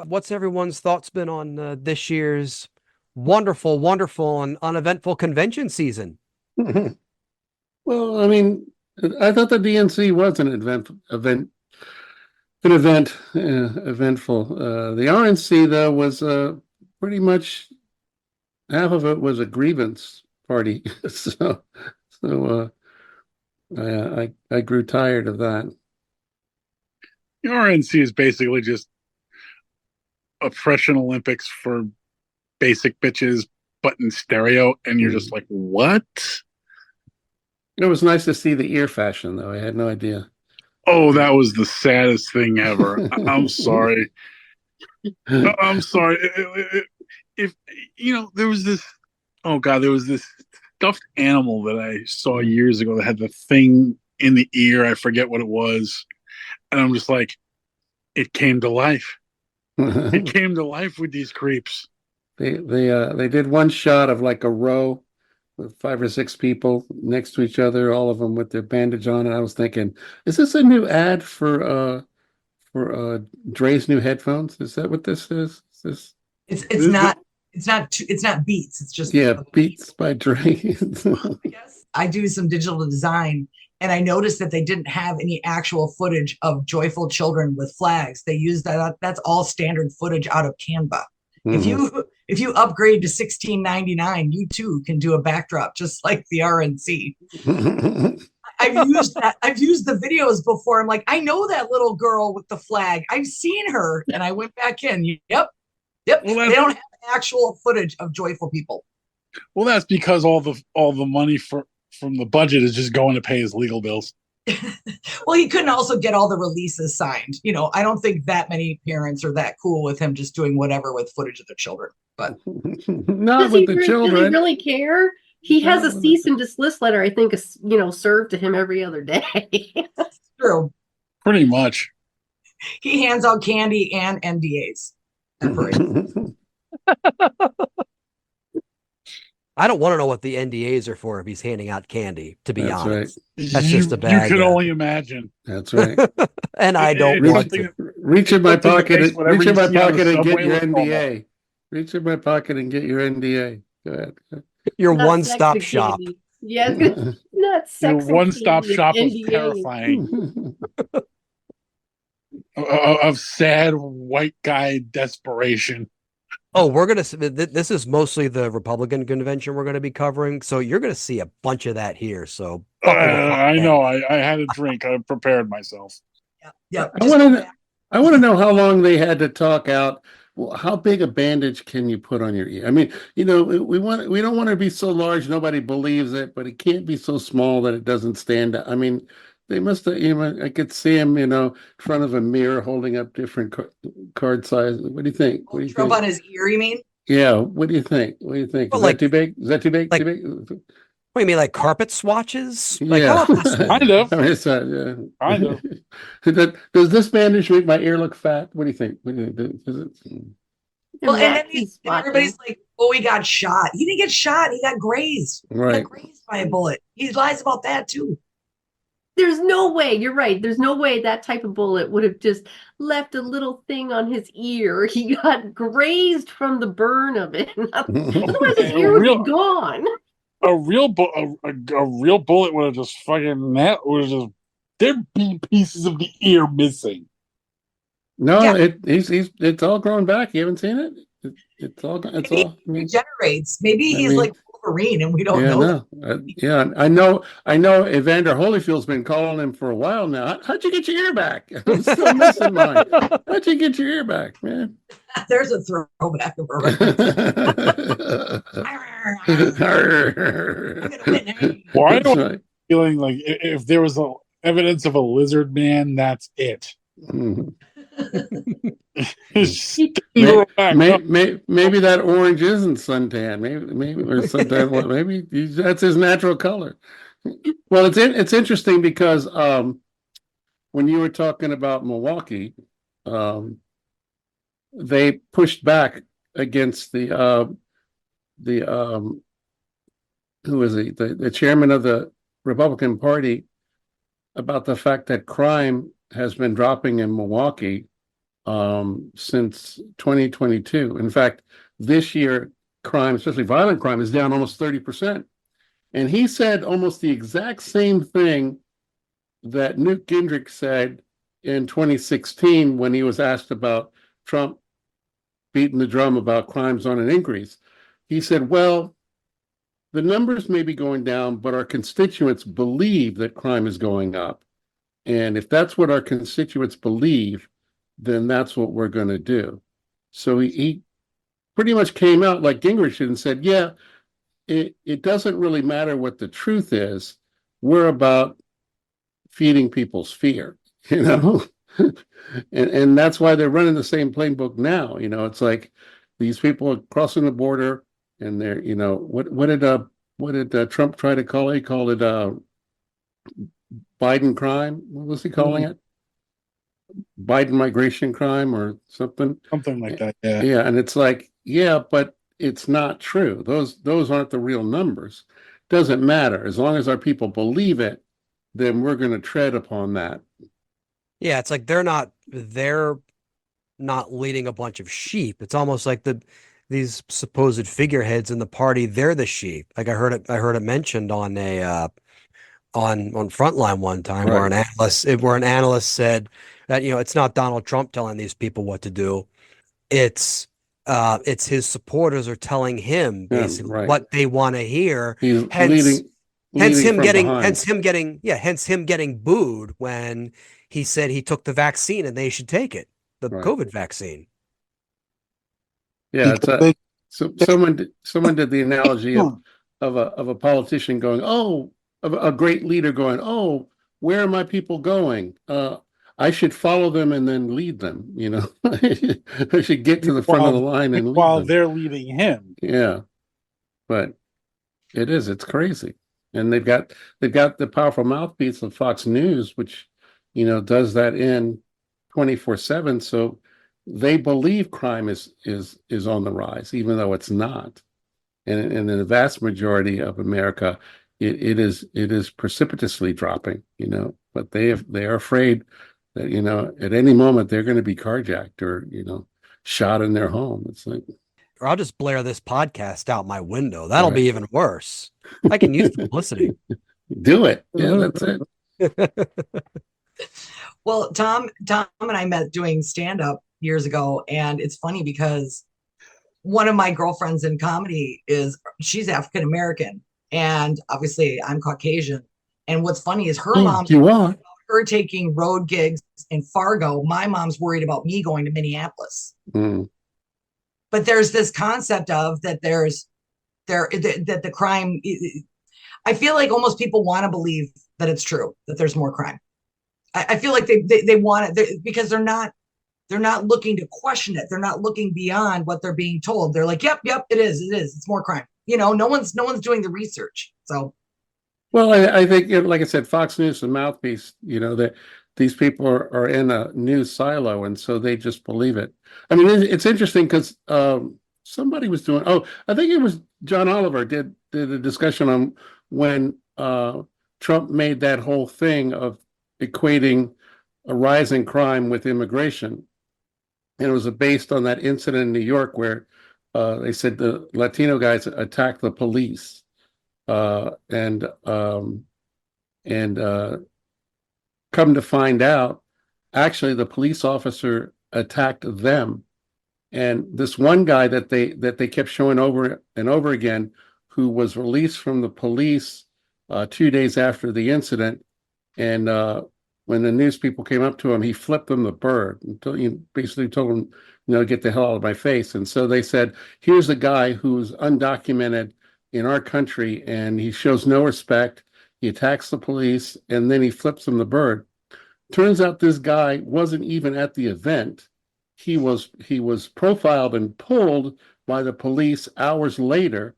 what's everyone's thoughts been on this year's wonderful, wonderful, and uneventful convention season? Well, I mean, I thought the DNC was eventful. The RNC though was pretty much half of it was a grievance party. So I grew tired of that. The RNC is basically just oppression Olympics for basic bitches, but in stereo, and you're just like, what? It was nice to see the ear fashion, though. I had no idea. Oh, that was the saddest thing ever. I'm sorry. I'm sorry. If there was this. Oh God, there was this stuffed animal that I saw years ago that had the thing in the ear. I forget what it was, and I'm just like, it came to life. It came to life with these creeps. They did one shot of like a row with 5 or 6 people next to each other, all of them with their bandage on, and I was thinking, is this a new ad for Dre's new headphones? Is that what this is? Is this? It's not Beats. It's just Beats by Dre. I guess I do some digital design, and I noticed that they didn't have any actual footage of joyful children with flags. They used that. That's all standard footage out of Canva. Mm-hmm. If you upgrade to $16.99, you too can do a backdrop just like the RNC. I've used the videos before. I'm like, I know that little girl with the flag. I've seen her, and I went back in. Yep. Well, they don't have actual footage of joyful people. Well, that's because all the money from the budget is just going to pay his legal bills. Well, he couldn't also get all the releases signed. I don't think that many parents are that cool with him just doing whatever with footage of their children. But not with the children. Does he really care? He has a cease and desist letter, I think, served to him every other day. That's true. Pretty much. He hands out candy and NDAs. I don't want to know what the NDAs are for if he's handing out candy, to be honest. Right. That's just a bad. You can only imagine. That's right. And I don't want to. Reach in my pocket and get your NDA. Reach in my pocket and get your NDA. Go ahead. Your one-stop shop. Yeah, not sex. Your one-stop shop is terrifying. Of sad white guy desperation. Oh, this is mostly the Republican convention we're going to be covering, so you're going to see a bunch of that here. So I know. I had a drink. I prepared myself. Yeah. I want to know how long they had to talk out. Well, how big a bandage can you put on your ear? I mean, we don't want to be so large nobody believes it, but it can't be so small that it doesn't stand out. I mean, they must have, I could see him, in front of a mirror holding up different card sizes. What do you think? What do you think? On his ear, you mean? Yeah. What do you think? Well, is that too big? Is that too big? Like, too big? What do you mean, like carpet swatches? Yeah. Kind of. I mean, kind of. Does this bandage make my ear look fat? What do you think? Does it? Well, and then everybody's like, "Oh, he got shot." He didn't get shot. He got grazed. Right. He got grazed by a bullet. He lies about that too. There's no way, you're right. There's no way that type of bullet would have just left a little thing on his ear. He got grazed from the burn of it. Otherwise, his ear would be gone. A real bullet would have just there'd be pieces of the ear missing. No, it's all growing back. You haven't seen it? It's all. Regenerates. Maybe he's like Wolverine, and we don't know. No. I know. Evander Holyfield's been calling him for a while now. How'd you get your ear back? I'm still missing mine. How'd you get your ear back, man? There's a throwback of her. Why do I feeling like if there was evidence of a lizard man, that's it. Mm-hmm. maybe that orange isn't suntan. Maybe or suntan. Maybe that's his natural color. Well, it's interesting because when you were talking about Milwaukee, they pushed back against the who is he? The chairman of the Republican Party about the fact that crime has been dropping in Milwaukee, since 2022. In fact, this year, crime, especially violent crime, is down almost 30%. And he said almost the exact same thing that Newt Gingrich said in 2016 when he was asked about Trump beating the drum about crimes on an increase. He said, well, the numbers may be going down, but our constituents believe that crime is going up. And if that's what our constituents believe, then that's what we're going to do. So he pretty much came out like Gingrich did and said, yeah, it doesn't really matter what the truth is. We're about feeding people's fear, you know? and that's why they're running the same playbook now. You know, it's like these people are crossing the border and they're, you know, what did Trump try to call it? He called it Biden crime. What was he calling it? Biden migration crime or something. Something like that. Yeah. Yeah. And it's like, yeah, but it's not true. Those aren't the real numbers. Doesn't matter. As long as our people believe it, then we're going to tread upon that. Yeah, it's like they're not leading a bunch of sheep. It's almost like these supposed figureheads in the party, they're the sheep. Like I heard it mentioned on a on Frontline one time, Right. where an analyst said that, you know, it's not Donald Trump telling these people what to do. It's his supporters are telling him basically right. what they want to hear. He's Hence him behind. hence him getting booed when he said he took the vaccine and they should take it, the Right. COVID vaccine. Yeah, it's someone did the analogy of a politician going, oh, of a great leader going, oh, where are my people going? I should follow them and then lead them. You know, I should get to the front of the line and lead while them. they're leading him. Yeah, but it's crazy, and they've got the powerful mouthpiece of Fox News, which, you know, does that in 24/7. So they believe crime is on the rise, even though it's not. And in the vast majority of America, it is precipitously dropping, you know, but they are afraid that, you know, at any moment they're going to be carjacked or, you know, shot in their home. It's like, Or I'll just blare this podcast out my window. That'll Right. be even worse. I can use the publicity. do it. Yeah, that's it. Well, Tom and I met doing stand-up years ago, and it's funny because one of my girlfriends in comedy she's African American, and obviously I'm Caucasian. And what's funny is her mom's You are. her taking road gigs in Fargo. My mom's worried about me going to Minneapolis. Mm. But there's this concept of that that the crime. I feel like almost people want to believe that it's true, that there's more crime. I feel like they want it because they're not looking to question it. They're not looking beyond what they're being told. They're like, yep, it is. It's more crime. You know, no one's doing the research. So, Well, I think, you know, like I said, Fox News is a mouthpiece, you know, that these people are in a news silo, and so they just believe it. I mean, it's interesting because somebody was doing, I think it was John Oliver did a discussion on when Trump made that whole thing of equating a rise in crime with immigration. And it was based on that incident in New York where they said the Latino guys attacked the police. And come to find out, actually the police officer attacked them. And this one guy that they kept showing over and over again, who was released from the police 2 days after the incident, and when the news people came up to him, he flipped them the bird until basically told them, you know, get the hell out of my face. And so they said, here's a guy who's undocumented in our country, and he shows no respect. He attacks the police, and then he flips them the bird. Turns out this guy wasn't even at the event. He was profiled and pulled by the police hours later.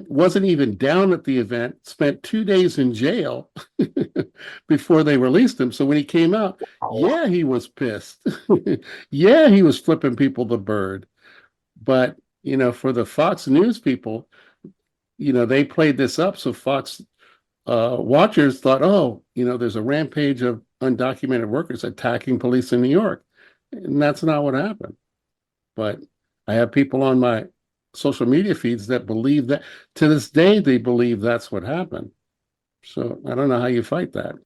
Wasn't even down at the event. Spent 2 days in jail before they released him. So when he came out, yeah, he was pissed. Yeah, he was flipping people the bird. But, you know, for the Fox News people, you know, they played this up. So Fox watchers thought, oh, you know, there's a rampage of undocumented workers attacking police in New York. And that's not what happened. But I have people on my social media feeds that believe that. To this day, they believe that's what happened. So I don't know how you fight that.